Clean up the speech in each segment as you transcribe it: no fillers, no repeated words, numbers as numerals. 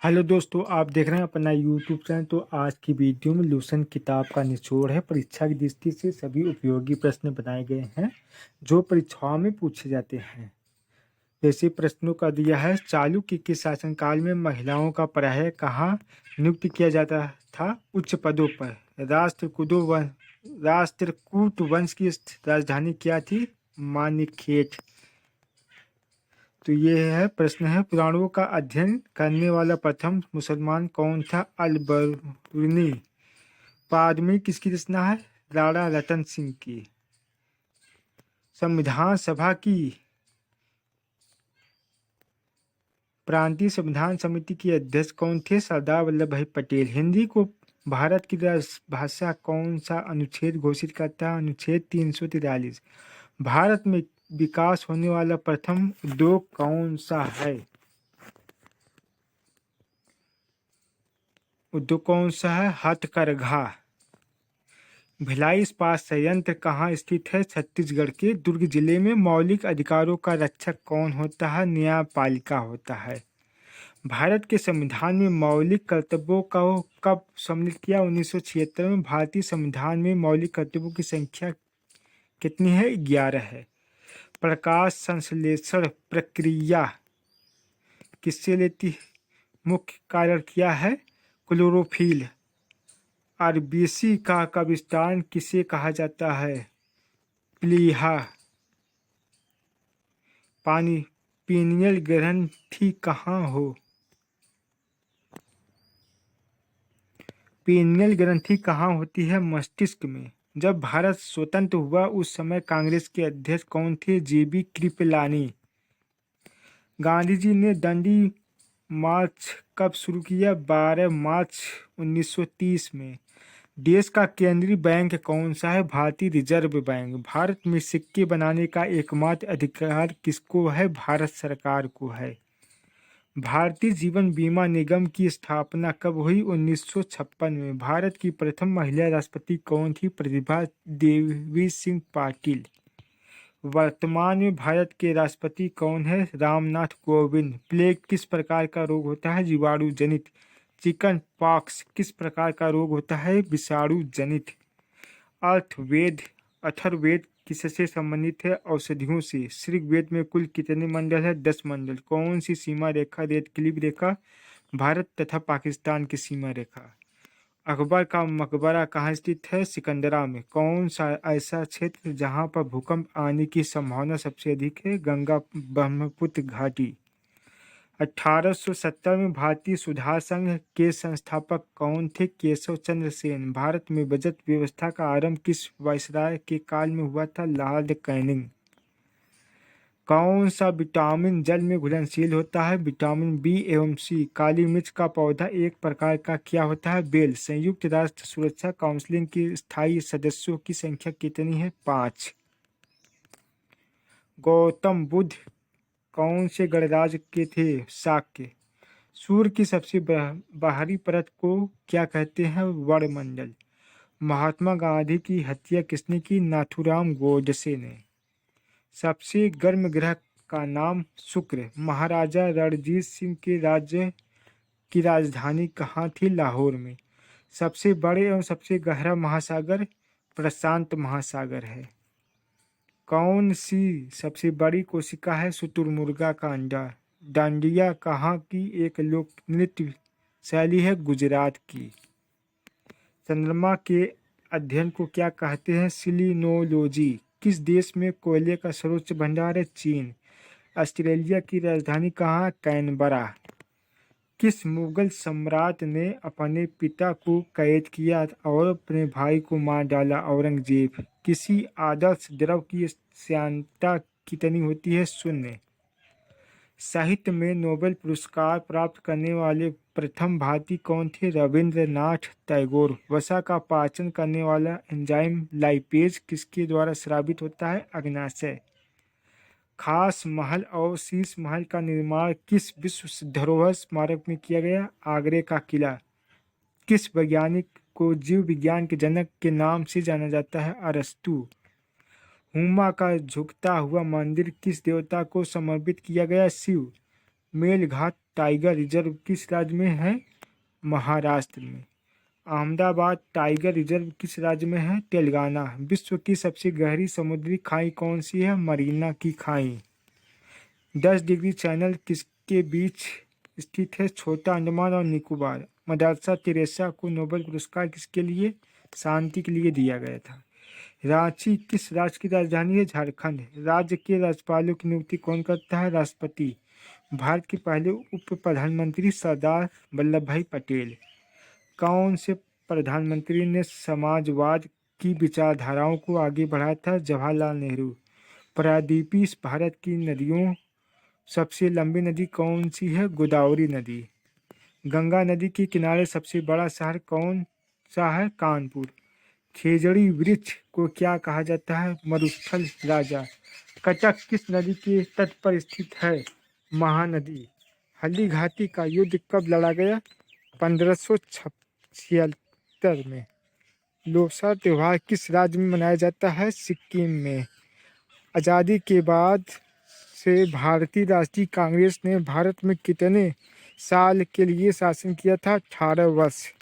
Hello दोस्तों, आप देख रहे हैं अपना यूट्यूब चैनल। तो आज की वीडियो में लूसेंट किताब का निचोड़ है। परीक्षा की दृष्टि से सभी उपयोगी प्रश्न बनाए गए हैं जो परीक्षाओं में पूछे जाते हैं। जैसे प्रश्नों का दिया है, चालुक्य के शासनकाल में महिलाओं का प्रायः कहाँ नियुक्त किया जाता था? उच्च पदों पर। राष्ट्रकूट वंश की राजधानी क्या थी? मानिकखेट। तो ये है प्रश्न है, पुराणों का अध्ययन करने वाला प्रथम मुसलमान कौन था? अल-बरूनी। पादमी किसकी रचना है? राणा रतन सिंह की। संविधान सभा की प्रांतीय संविधान समिति के अध्यक्ष कौन थे? सरदार वल्लभ भाई पटेल। हिंदी को भारत की राजभाषा कौन सा अनुच्छेद घोषित करता है? अनुच्छेद 343। भारत में विकास होने वाला प्रथम उद्योग कौन सा है? उद्योग कौन सा है? हथकरघा। भिलाई इस्पात संयंत्र कहाँ स्थित है? छत्तीसगढ़ के दुर्ग जिले में। मौलिक अधिकारों का रक्षक कौन होता है? न्यायपालिका होता है। भारत के संविधान में मौलिक कर्तव्यों का कब सम्मिलित किया? 1976 में। भारतीय संविधान में मौलिक कर्तव्यों की संख्या कितनी है? 11 है। प्रकाश संश्लेषण प्रक्रिया किससे लेती है? मुख्य कारण क्या है? क्लोरोफिल। आरबीसी का विस्तार किसे कहा जाता है? प्लीहा। पानी पीनियल ग्रंथि कहाँ हो? पीनियल ग्रंथि कहाँ होती है? मस्तिष्क में। जब भारत स्वतंत्र हुआ उस समय कांग्रेस के अध्यक्ष कौन थे? जेबी कृपलानी। गांधी जी ने दंडी मार्च कब शुरू किया? 12 मार्च 1930 में। देश का केंद्रीय बैंक कौन सा है? भारतीय रिजर्व बैंक। भारत में सिक्के बनाने का एकमात्र अधिकार किसको है? भारत सरकार को है। भारतीय जीवन बीमा निगम की स्थापना कब हुई? 1956 में। भारत की प्रथम महिला राष्ट्रपति कौन थी? प्रतिभा देवी सिंह पाटिल। वर्तमान में भारत के राष्ट्रपति कौन है? रामनाथ कोविंद। प्लेग किस प्रकार का रोग होता है? जीवाणु जनित। चिकन पॉक्स किस प्रकार का रोग होता है? विषाणु जनित। अथर्ववेद किससे संबंधित है? औषधियों से। ऋग्वेद में कुल कितने मंडल है? 10 मंडल। कौन सी सीमा रेखा रेड क्लिफ रेखा भारत तथा पाकिस्तान की सीमा रेखा? अकबर का मकबरा कहाँ स्थित है? सिकंदरा में। कौन सा ऐसा क्षेत्र जहाँ पर भूकंप आने की संभावना सबसे अधिक है? गंगा ब्रह्मपुत्र घाटी। 1870 में भारतीय सुधार संघ के संस्थापक कौन थे? केशव चंद्र सेन। भारत में बजट व्यवस्था का आरंभ किस वायसराय के काल में हुआ था? Lord Canning. कौन सा विटामिन जल में घुलनशील होता है? विटामिन बी एवं सी। काली मिर्च का पौधा एक प्रकार का क्या होता है? बेल। संयुक्त राष्ट्र सुरक्षा काउंसिल के स्थायी सदस्यों की संख्या कितनी है? 5। गौतम बुद्ध कौन से गणराज्य के थे? शाक्य। सूर्य की सबसे बाहरी परत को क्या कहते हैं? वरमंडल। महात्मा गांधी की हत्या किसने की? नाथूराम गोडसे ने। सबसे गर्म ग्रह का नाम? शुक्र। महाराजा रणजीत सिंह के राज्य की राजधानी कहाँ थी? लाहौर में। सबसे बड़े एवं सबसे गहरा महासागर प्रशांत महासागर है। कौन सी सबसे बड़ी कोशिका है? शुतुरमुर्गा का अंडा। डांडिया कहाँ की एक लोक नृत्य शैली है? गुजरात की। चंद्रमा के अध्ययन को क्या कहते हैं? सिलिनोलॉजी। किस देश में कोयले का सर्वोच्च भंडार है? चीन। ऑस्ट्रेलिया की राजधानी कहाँ? कैनबरा। किस मुगल सम्राट ने अपने पिता को कैद किया और अपने भाई को मार डाला? औरंगजेब। किसी आदर्श द्रव की श्यानता कितनी होती है? 0। साहित्य में नोबेल पुरस्कार प्राप्त करने वाले प्रथम भारतीय कौन थे? रविंद्रनाथ टैगोर। वसा का पाचन करने वाला एंजाइम लाइपेज किसके द्वारा स्रावित होता है? अग्नाशय। खास महल और शीश महल का निर्माण किस विश्व धरोहर स्मारक में किया गया? आगरे का किला। किस वैज्ञानिक को जीव विज्ञान के जनक के नाम से जाना जाता है? अरस्तु। हुमा का झुकता हुआ मंदिर किस देवता को समर्पित किया गया? शिव। मेलघाट टाइगर रिजर्व किस राज्य में है? महाराष्ट्र में। अहमदाबाद टाइगर रिजर्व किस राज्य में है? तेलंगाना। विश्व की सबसे गहरी समुद्री खाई कौन सी है? मरीना की खाई। 10 डिग्री चैनल किसके बीच स्थित है? छोटा अंडमान और निकोबार। मदरसा टेरेसा को नोबेल पुरस्कार किसके लिए? शांति के लिए दिया गया था। रांची किस राज्य की राजधानी है? झारखंड। राज्य के राज्यपालों की नियुक्ति कौन करता है? राष्ट्रपति। भारत के पहले उप प्रधानमंत्री सरदार वल्लभ भाई पटेल। कौन से प्रधानमंत्री ने समाजवाद की विचारधाराओं को आगे बढ़ाया था? जवाहरलाल नेहरू। प्रायद्वीपीय भारत की नदियों सबसे लंबी नदी कौन सी है? गोदावरी नदी। गंगा नदी के किनारे सबसे बड़ा शहर कौन सा है? कानपुर। खेजड़ी वृक्ष को क्या कहा जाता है? मरुस्थल राजा। कटक किस नदी के तट पर स्थित है? महानदी। हल्दी घाटी का युद्ध कब लड़ा गया? 1576 में। लोसार त्योहार किस राज्य में मनाया जाता है? सिक्किम में। आज़ादी के बाद से भारतीय राष्ट्रीय कांग्रेस ने भारत में कितने साल के लिए शासन किया था? 18 वर्ष।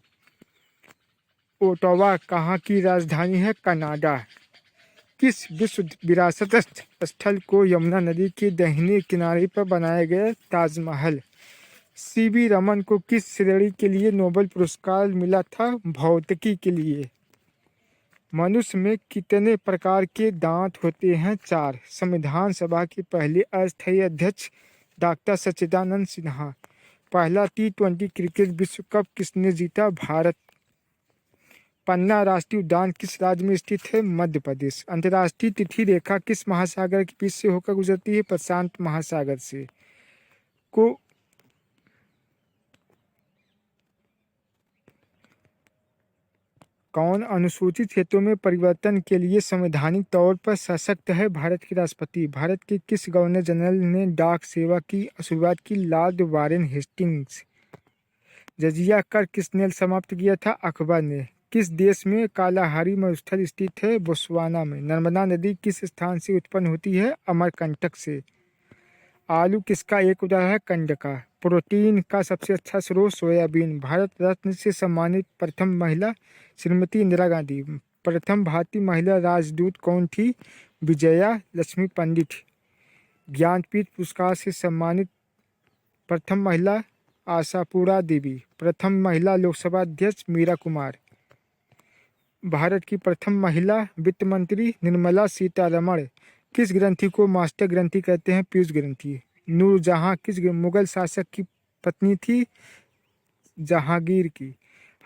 ओटावा कहाँ की राजधानी है? कनाडा। किस विश्व विरासत स्थल को यमुना नदी के दाहिने किनारे पर बनाया गया? ताजमहल। सीवी रमन को किस श्रेणी के लिए नोबेल पुरस्कार मिला था? भौतिकी के लिए। मनुष्य में कितने प्रकार के दांत होते हैं? 4। संविधान सभा के पहले अस्थायी अध्यक्ष डॉक्टर सच्चिदानंद सिन्हा। पहला T20 क्रिकेट विश्व कप किसने जीता? भारत। पन्ना राष्ट्रीय उद्यान किस राज्य में स्थित है? मध्य प्रदेश। अंतर्राष्ट्रीय तिथि रेखा किस महासागर के बीच से होकर गुजरती है? प्रशांत महासागर से। को कौन अनुसूचित क्षेत्रों में परिवर्तन के लिए संवैधानिक तौर पर सशक्त है? भारत के राष्ट्रपति। भारत के किस गवर्नर जनरल ने डाक सेवा की शुरुआत की? Lord Warren Hastings. जजिया कर किसने समाप्त किया था? अकबर ने। किस देश में कालाहारी मरुस्थल स्थित है? बोत्सवाना में। नर्मदा नदी किस स्थान से उत्पन्न होती है? अमरकंटक से। आलू किसका एक उदाहरण है? कंद का। प्रोटीन का सबसे अच्छा स्रोत सोयाबीन। भारत रत्न से सम्मानित प्रथम महिला श्रीमती इंदिरा गांधी। प्रथम भारतीय महिला राजदूत कौन थी? विजया लक्ष्मी पंडित। ज्ञानपीठ पुरस्कार से सम्मानित प्रथम महिला आशापुरा देवी। प्रथम महिला लोकसभा अध्यक्ष मीरा कुमार। भारत की प्रथम महिला वित्त मंत्री निर्मला सीतारमण। किस ग्रंथि को मास्टर ग्रंथि कहते हैं? पीयूष ग्रंथि। नूरजहां किस मुगल शासक की पत्नी थी? जहांगीर की।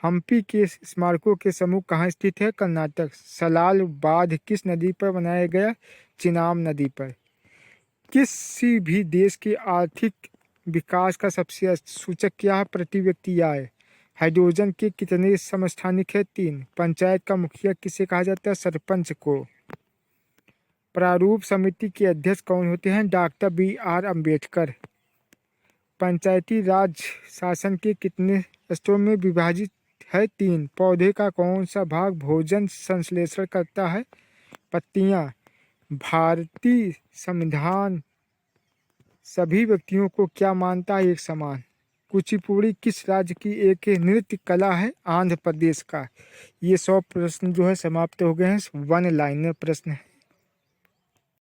हम्पी के स्मारकों के समूह कहाँ स्थित है? कर्नाटक। सलाल बांध किस नदी पर बनाया गया? चिनाब नदी पर। किसी भी देश के आर्थिक विकास का सबसे सूचक क्या है? प्रति व्यक्ति आय। हाइड्रोजन के कितने समस्थानिक है? 3। पंचायत का मुखिया किसे कहा जाता है? सरपंच को। प्रारूप समिति के अध्यक्ष कौन होते हैं? Doctor BR Ambedkar. पंचायती राज शासन के कितने स्तरों में विभाजित है? 3। पौधे का कौन सा भाग भोजन संश्लेषण करता है? पत्तियां। भारतीय संविधान सभी व्यक्तियों को क्या मानता है? एक समान। कुचिपुड़ी किस राज्य की एक नृत्य कला है? आंध्र प्रदेश का। ये 100 प्रश्न जो है समाप्त हो गए हैं। 1 लाइनर प्रश्न है।